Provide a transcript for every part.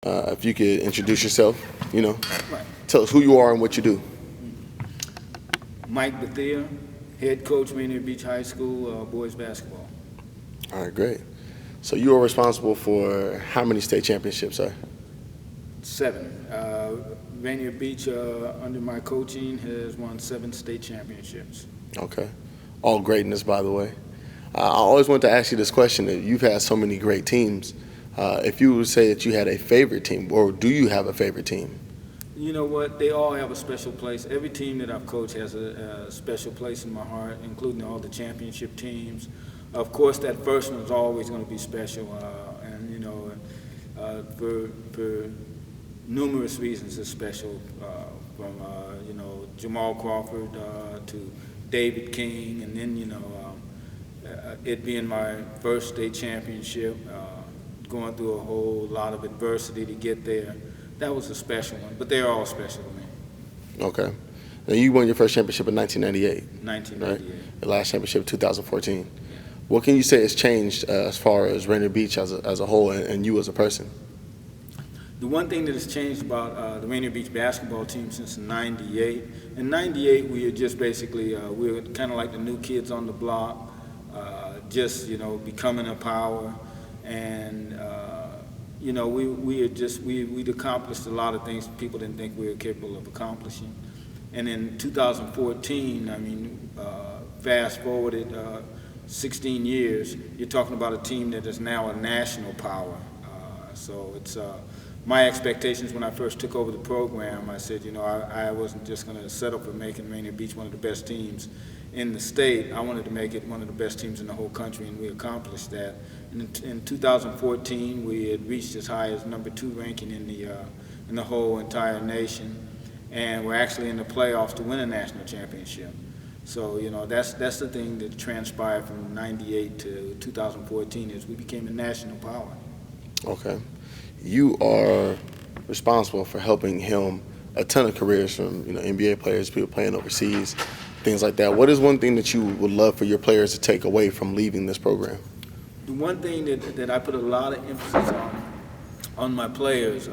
If you could introduce yourself, Right. tell us who you are and what you do. Mike Bethea, head coach, Rainier Beach High School, boys basketball. All right, great. So you are responsible for how many state championships, sir? 7. Rainier Beach, under my coaching, has won 7 state championships. Okay. All greatness, by the way. I always wanted to ask you this question. That you've had so many great teams. If you would say that you had a favorite team, or do you have a favorite team? You know what? They all have a special place. Every team that I've coached has a special place in my heart, including all the championship teams. Of course, that first one is always going to be special, for numerous reasons it's special, from Jamal Crawford to David King, and then it being my first state championship, going through a whole lot of adversity to get there. That was a special one, but they're all special to me. Okay. Now you won your first championship in 1998. 1998. Right? The last championship 2014. What can you say has changed as far as Rainier Beach as a whole and you as a person? The one thing that has changed about the Rainier Beach basketball team since '98. In '98, we were just basically we were kind of like the new kids on the block, just becoming a power, and we'd accomplished a lot of things people didn't think we were capable of accomplishing. And in 2014, fast forwarded 16 years, you're talking about a team that is now a national power. So it's my expectations when I first took over the program. I said, I wasn't just going to settle for making Rainier Beach one of the best teams in the state. I wanted to make it one of the best teams in the whole country, and we accomplished that. In 2014, we had reached as high as number 2 ranking in the whole entire nation, and we're actually in the playoffs to win a national championship. So that's the thing that transpired from '98 to 2014 is we became a national power. Okay. You are responsible for helping him a ton of careers from NBA players, people playing overseas, things like that. What is one thing that you would love for your players to take away from leaving this program? The one thing that I put a lot of emphasis on my players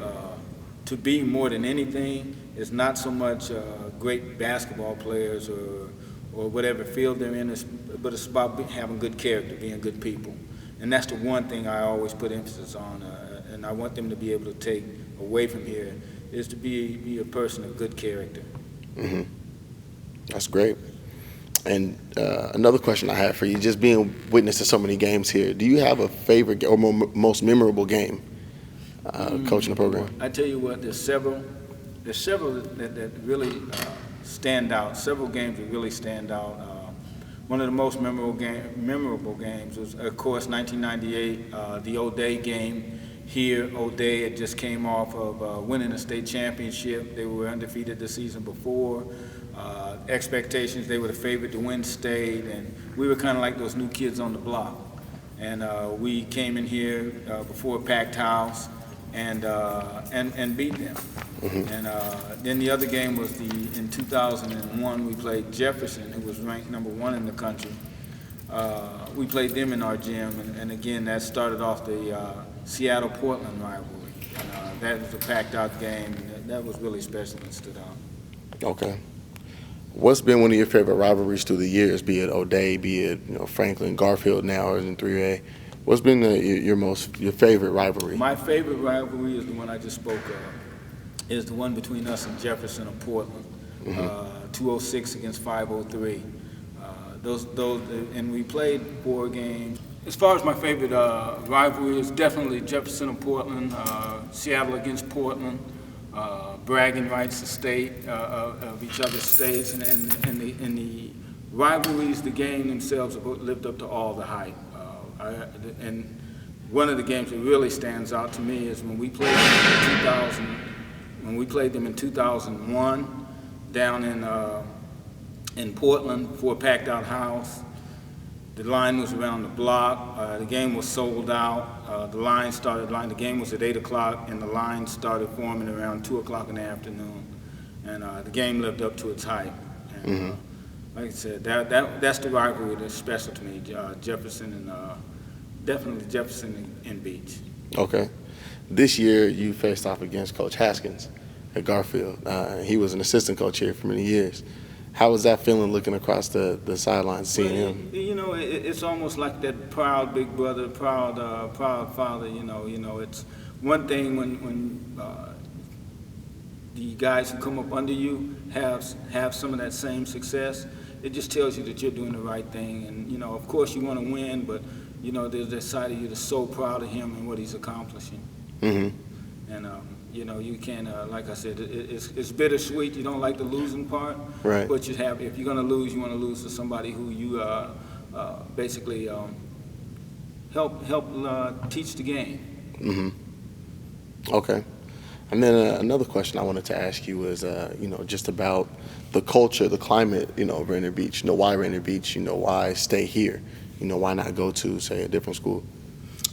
to be more than anything is not so much great basketball players or whatever field they're in, but it's about having good character, being good people. And that's the one thing I always put emphasis on, and I want them to be able to take away from here, is to be a person of good character. Mm-hmm. That's great. And another question I have for you, just being witness to so many games here, do you have a favorite or most memorable game coaching the program? I tell you what, there's several that really stand out. Several games that really stand out. One of the most memorable games was, of course, 1998, the O'Day game here. O'Day had just came off of winning a state championship. They were undefeated the season before. Expectations, they were the favorite to win state, and we were kind of like those new kids on the block. And we came in here before a packed house and beat them. Mm-hmm. And then the other game was in 2001, we played Jefferson, who was ranked number 1 in the country. We played them in our gym, and again, that started off the Seattle-Portland rivalry. That was a packed-out game, and that was really special and stood out. Okay. What's been one of your favorite rivalries through the years, be it O'Day, be it Franklin, Garfield now or in 3A? What's been your favorite rivalry? My favorite rivalry is the one I just spoke of. Is the one between us and Jefferson of Portland, mm-hmm. 206 against 503. And we played 4 games. As far as my favorite rivalry is definitely Jefferson of Portland, Seattle against Portland, bragging rights to state of each other's states, and the rivalries, the game themselves have lived up to all the hype. And one of the games that really stands out to me is when we played them in 2001 down in Portland for a packed-out house. The line was around the block. The game was sold out. The game was at 8 o'clock, and the line started forming around 2 o'clock in the afternoon. And the game lived up to its hype. And, mm-hmm. Like I said, that's the rivalry that's special to me, Jefferson and definitely Jefferson and Beach. Okay. This year, you faced off against Coach Haskins at Garfield. He was an assistant coach here for many years. How was that feeling looking across the sidelines, seeing him? You know, it's almost like that proud big brother, proud father. You know, it's one thing when the guys who come up under you have some of that same success. It just tells you that you're doing the right thing, and you know, of course, you want to win, but you know, there's that side of you that's so proud of him and what he's accomplishing. Mm-hmm. And you know, you can, like I said, it's bittersweet. You don't like the losing part, right? But if you're going to lose, you want to lose to somebody who you basically help teach the game. Mm-hmm. Okay. And then another question I wanted to ask you was, you know, just about the culture, the climate, you know, of Rainier Beach. You know, why Rainier Beach? You know, why stay here? You know, why not go to, say, a different school?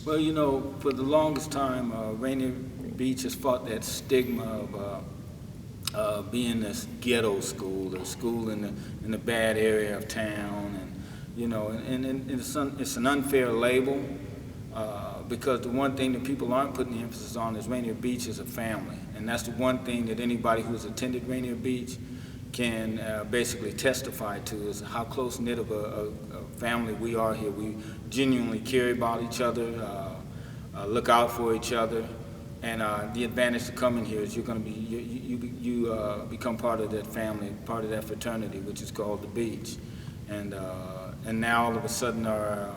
Well, you know, for the longest time, Rainier Beach has fought that stigma of being this ghetto school, a school in the bad area of town, and you know, and it's an unfair label because the one thing that people aren't putting the emphasis on is Rainier Beach is a family, and that's the one thing that anybody who's attended Rainier Beach can basically testify to is how close-knit of a family we are here. We genuinely care about each other, look out for each other, and the advantage to coming here is you're going to be you become part of that family, part of that fraternity, which is called the Beach, and now all of a sudden the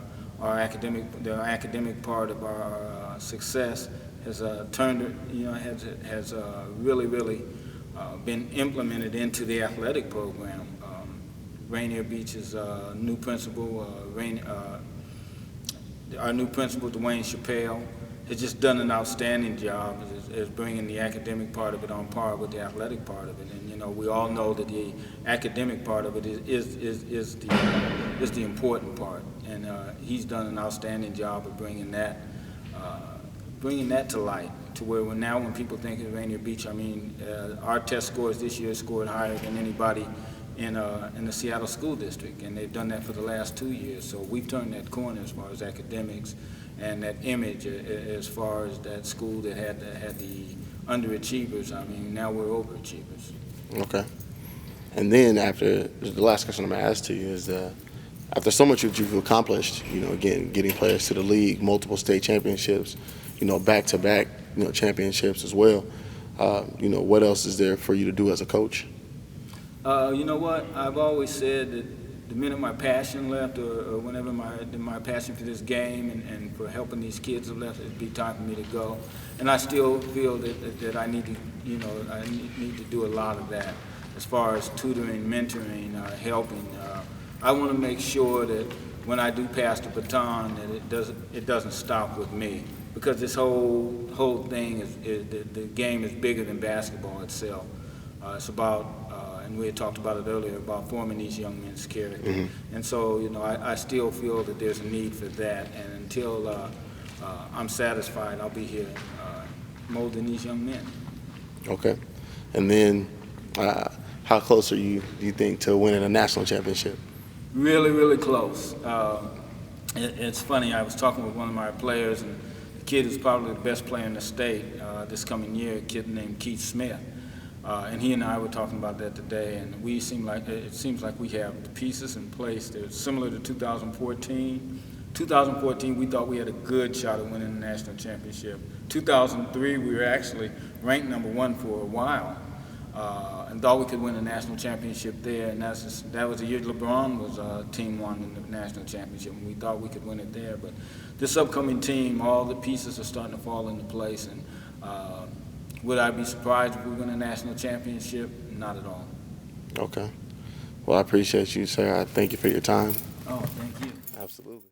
academic part of our success has turned, you know, has really been implemented into the athletic program. Rainier Beach's new principal, our new principal, Dwayne Chappelle, has just done an outstanding job as bringing the academic part of it on par with the athletic part of it. And you know, we all know that the academic part of it is the important part. And he's done an outstanding job of bringing that to light, to where when people think of Rainier Beach, I mean, our test scores this year scored higher than anybody in the Seattle School District, and they've done that for the last 2 years. So we've turned that corner as far as academics and that image as far as that school that had the underachievers. I mean, now we're overachievers. Okay. And then after, the last question I'm going to ask to you is, after so much that you've accomplished, you know, again, getting players to the league, multiple state championships, you know, back-to-back, you know, championships as well, you know, what else is there for you to do as a coach? You know what? I've always said that the minute my passion left, or whenever my passion for this game and for helping these kids have left, it'd be time for me to go. And I still feel that I need to, you know, I need to do a lot of that as far as tutoring, mentoring, helping. I want to make sure that when I do pass the baton, that it doesn't stop with me, because this whole thing the game is bigger than basketball itself. It's about, and we had talked about it earlier, about forming these young men's character. Mm-hmm. And so, you know, I still feel that there's a need for that. And until I'm satisfied, I'll be here molding these young men. Okay. And then, how close are you, do you think, to winning a national championship? Really, really close. It's funny, I was talking with one of my players, and the kid who's probably the best player in the state this coming year, a kid named Keith Smith. And he and I were talking about that today, and it seems like we have the pieces in place. They're similar to 2014. 2014, we thought we had a good shot at winning the national championship. 2003, we were actually ranked #1 for a while, and thought we could win a national championship there. And that was the year LeBron was team one in the national championship, and we thought we could win it there. But this upcoming team, all the pieces are starting to fall into place, and would I be surprised if we win a national championship? Not at all. Okay. Well, I appreciate you, sir. I thank you for your time. Oh, thank you. Absolutely.